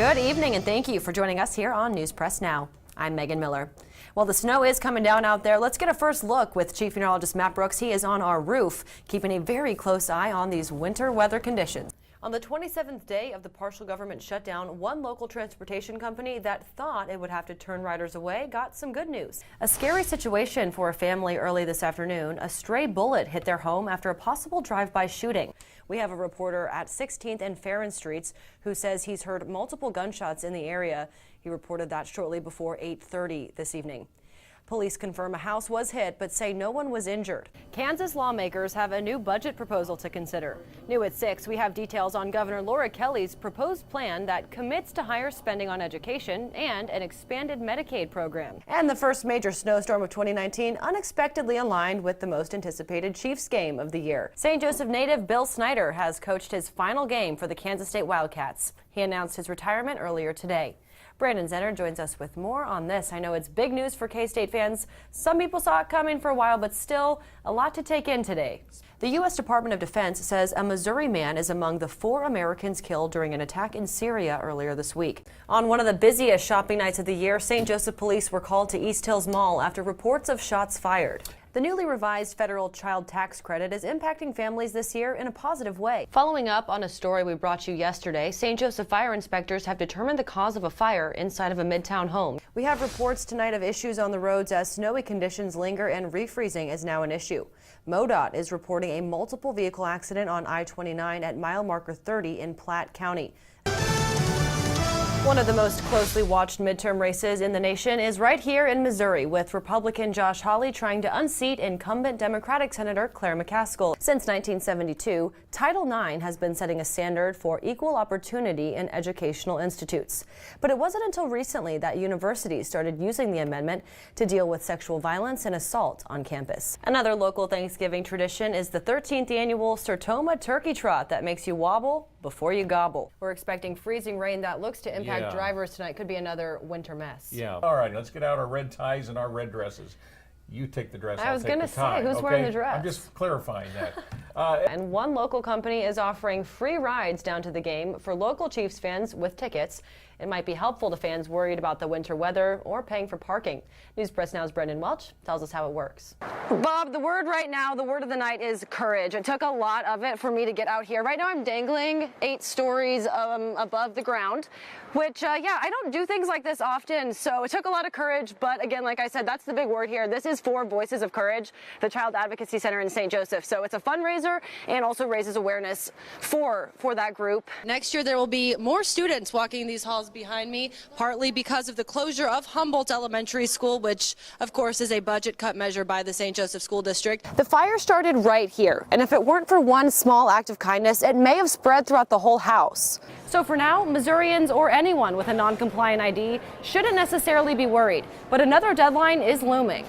Good evening and thank you for joining us here on News Press Now. I'm Megan Miller. Well, the snow is coming down out there. Let's get a first look with Chief Meteorologist Matt Brooks. He is on our roof, keeping a very close eye on these winter weather conditions. On the 27th day of the partial government shutdown, one local transportation company that thought it would have to turn riders away got some good news. A scary situation for a family early this afternoon. A stray bullet hit their home after a possible drive-by shooting. We have a reporter at 16th and Farron Streets who says he's heard multiple gunshots in the area. He reported that shortly before 8:30 this evening. Police confirm a house was hit, but say no one was injured. Kansas lawmakers have a new budget proposal to consider. New at 6, we have details on Governor Laura Kelly's proposed plan that commits to higher spending on education and an expanded Medicaid program. And the first major snowstorm of 2019 unexpectedly aligned with the most anticipated Chiefs game of the year. St. Joseph native Bill Snyder has coached his final game for the Kansas State Wildcats. He announced his retirement earlier today. Brandon Zenner joins us with more on this. I know it's big news for K-State fans. Some people saw it coming for a while, but still a lot to take in today. The U.S. Department of Defense says a Missouri man is among the 4 Americans killed during an attack in Syria earlier this week. On one of the busiest shopping nights of the year, St. Joseph police were called to East Hills Mall after reports of shots fired. The newly revised federal child tax credit is impacting families this year in a positive way. Following up on a story we brought you yesterday, St. Joseph fire inspectors have determined the cause of a fire inside of a Midtown home. We have reports tonight of issues on the roads as snowy conditions linger and refreezing is now an issue. MoDOT is reporting a multiple vehicle accident on I-29 at mile marker 30 in Platte County. One of the most closely watched midterm races in the nation is right here in Missouri, with Republican Josh Hawley trying to unseat incumbent Democratic Senator Claire McCaskill. Since 1972, Title IX has been setting a standard for equal opportunity in educational institutes. But it wasn't until recently that universities started using the amendment to deal with sexual violence and assault on campus. Another local Thanksgiving tradition is the 13th annual Sertoma Turkey Trot that makes you wobble before you gobble. We're expecting freezing rain that looks to impact drivers tonight. Could be another winter mess. Yeah. All right, let's get out our red ties and our red dresses. You take the dress. I was going to say, who's wearing the dress? I'm just clarifying that. And one local company is offering free rides down to the game for local Chiefs fans with tickets. It might be helpful to fans worried about the winter weather or paying for parking. News Press Now's Brendan Welch tells us how it works. Bob, the word right now, the word of the night is courage. It took a lot of it for me to get out here. Right now I'm dangling 8 stories above the ground, which, I don't do things like this often, so it took a lot of courage. But again, like I said, that's the big word here. This is for Voices of Courage, the Child Advocacy Center in St. Joseph. So it's a fundraiser and also raises awareness for that group. Next year, there will be more students walking these halls behind me, partly because of the closure of Humboldt Elementary School, which, of course, is a budget cut measure by the St. Joseph School District. The fire started right here, and if it weren't for one small act of kindness, it may have spread throughout the whole house. So for now, Missourians or anyone with a non-compliant ID shouldn't necessarily be worried, but another deadline is looming.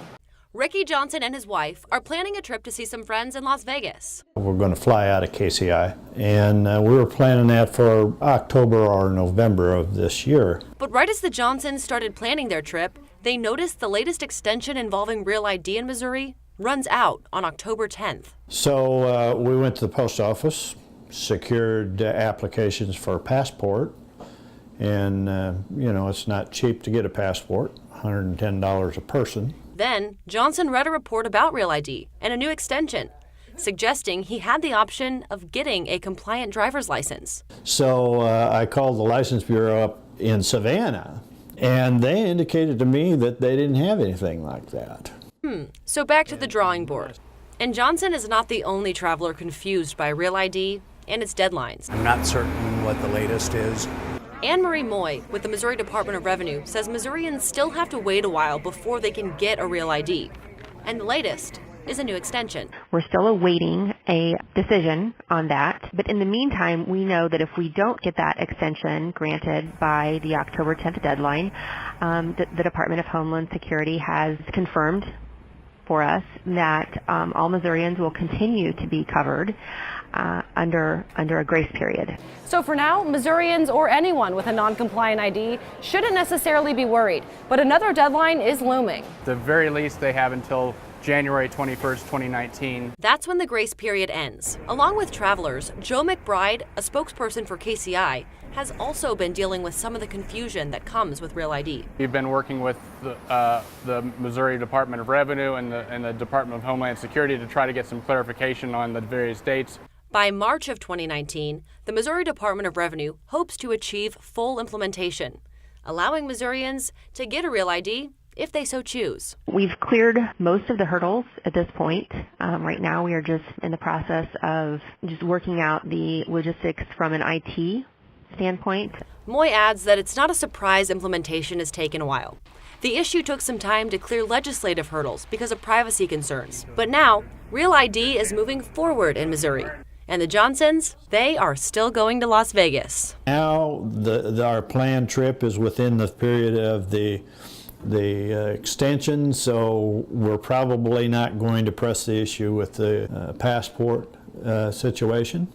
Ricky Johnson and his wife are planning a trip to see some friends in Las Vegas. We're going to fly out of KCI, and we were planning that for October or November of this year. But right as the Johnsons started planning their trip, they noticed the latest extension involving Real ID in Missouri runs out on October 10th. So we went to the post office, secured applications for a passport, and it's not cheap to get a passport, $110 a person. Then, Johnson read a report about Real ID and a new extension, suggesting he had the option of getting a compliant driver's license. So I called the License Bureau up in Savannah, and they indicated to me that they didn't have anything like that. So back to the drawing board. And Johnson is not the only traveler confused by Real ID and its deadlines. I'm not certain what the latest is. Anne Marie Moy with the Missouri Department of Revenue says Missourians still have to wait a while before they can get a Real ID. And the latest is a new extension. We're still awaiting a decision on that. But in the meantime, we know that if we don't get that extension granted by the October 10th deadline, the Department of Homeland Security has confirmed for us that all Missourians will continue to be covered under a grace period. So for now, Missourians or anyone with a non-compliant ID shouldn't necessarily be worried, but another deadline is looming. At the very least, they have until January 21st, 2019. That's when the grace period ends. Along with travelers, Joe McBride, a spokesperson for KCI, has also been dealing with some of the confusion that comes with Real ID. We've been working with the Missouri Department of Revenue and the Department of Homeland Security to try to get some clarification on the various dates. By March of 2019, the Missouri Department of Revenue hopes to achieve full implementation, allowing Missourians to get a Real ID if they so choose. We've cleared most of the hurdles at this point. Right now we are just in the process of just working out the logistics from an IT standpoint. Moy adds that it's not a surprise implementation has taken a while. The issue took some time to clear legislative hurdles because of privacy concerns. But now, Real ID is moving forward in Missouri. And the Johnsons, they are still going to Las Vegas. Now our planned trip is within the period of the extension, so we're probably not going to press the issue with the passport situation,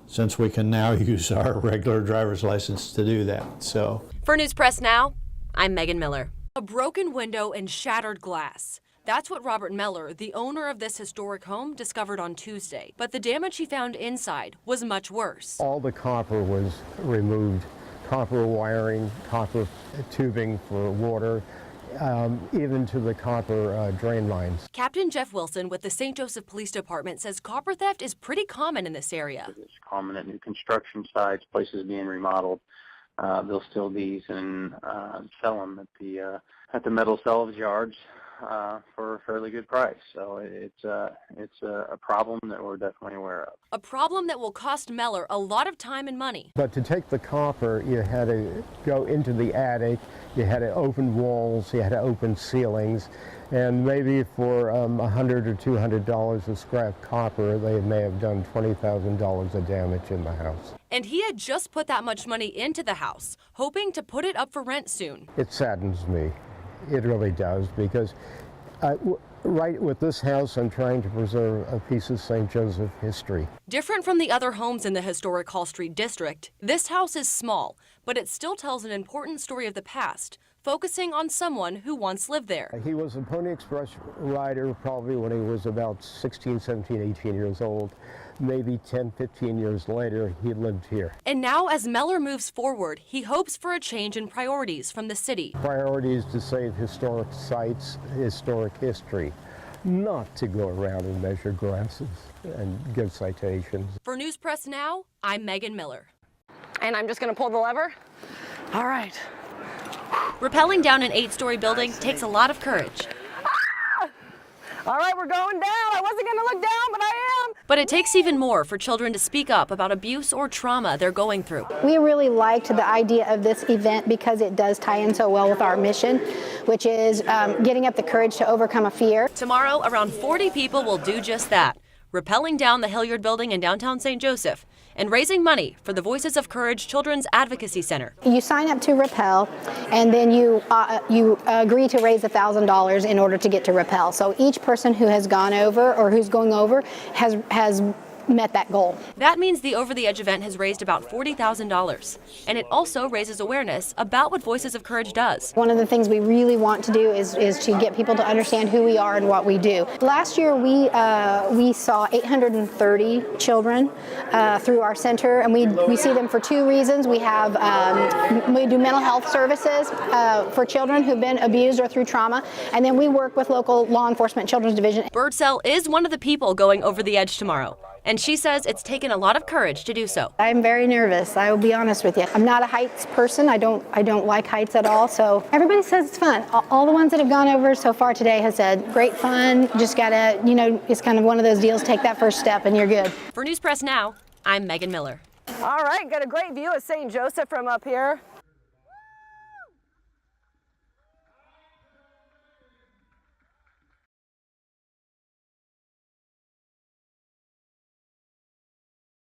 since we can now use our regular driver's license to do that. So, for News Press Now, I'm Meagan Miller. A broken window and shattered glass. That's what Robert Meller, the owner of this historic home, discovered on Tuesday. But the damage he found inside was much worse. All the copper was removed. Copper wiring, copper tubing for water, even to the copper drain lines. Captain Jeff Wilson with the St. Joseph Police Department says copper theft is pretty common in this area. It's common at new construction sites, places being remodeled. They'll steal these and sell them at the metal salvage yards for a fairly good price. So it's a problem that we're definitely aware of. A problem that will cost Meller a lot of time and money. But to take the copper, you had to go into the attic, you had to open walls, you had to open ceilings, and maybe for $100 or $200 of scrap copper, they may have done $20,000 of damage in the house. And he had just put that much money into the house, hoping to put it up for rent soon. It saddens me. It really does, because right with this house, I'm trying to preserve a piece of St. Joseph history. Different from the other homes in the historic Hall Street district, this house is small, but it still tells an important story of the past, focusing on someone who once lived there. He was a Pony Express rider probably when he was about 16, 17, 18 years old. Maybe 10, 15 years later, he lived here. And now, as Meller moves forward, he hopes for a change in priorities from the city. Priorities to save historic sites, historic history, not to go around and measure grasses and give citations. For News Press Now, I'm Meagan Miller. And I'm just going to pull the lever. All right. Rappelling down an 8-story building takes a lot of courage. All right, we're going down. I wasn't going to look down, but I am. But it takes even more for children to speak up about abuse or trauma they're going through. We really liked the idea of this event because it does tie in so well with our mission, which is getting up the courage to overcome a fear. Tomorrow, around 40 people will do just that, rappelling down the Hilliard Building in downtown St. Joseph and raising money for the Voices of Courage Children's Advocacy Center. You sign up to rappel, and then you agree to raise $1,000 in order to get to rappel. So each person who has gone over or who's going over has met that goal. That means the Over the Edge event has raised about $40,000, and it also raises awareness about what Voices of Courage does. One of the things we really want to do is to get people to understand who we are and what we do. Last year we saw 830 children through our center, and we see them for 2 reasons. We have we do mental health services for children who've been abused or through trauma, and then we work with local law enforcement children's division. Birdsell is one of the people going over the edge tomorrow, and she says it's taken a lot of courage to do so. I'm very nervous, I will be honest with you. I'm not a heights person. I don't like heights at all, so everybody says it's fun. All the ones that have gone over so far today have said, great fun, just gotta, it's kind of one of those deals, take that first step and you're good. For News Press Now, I'm Meagan Miller. All right, got a great view of St. Joseph from up here.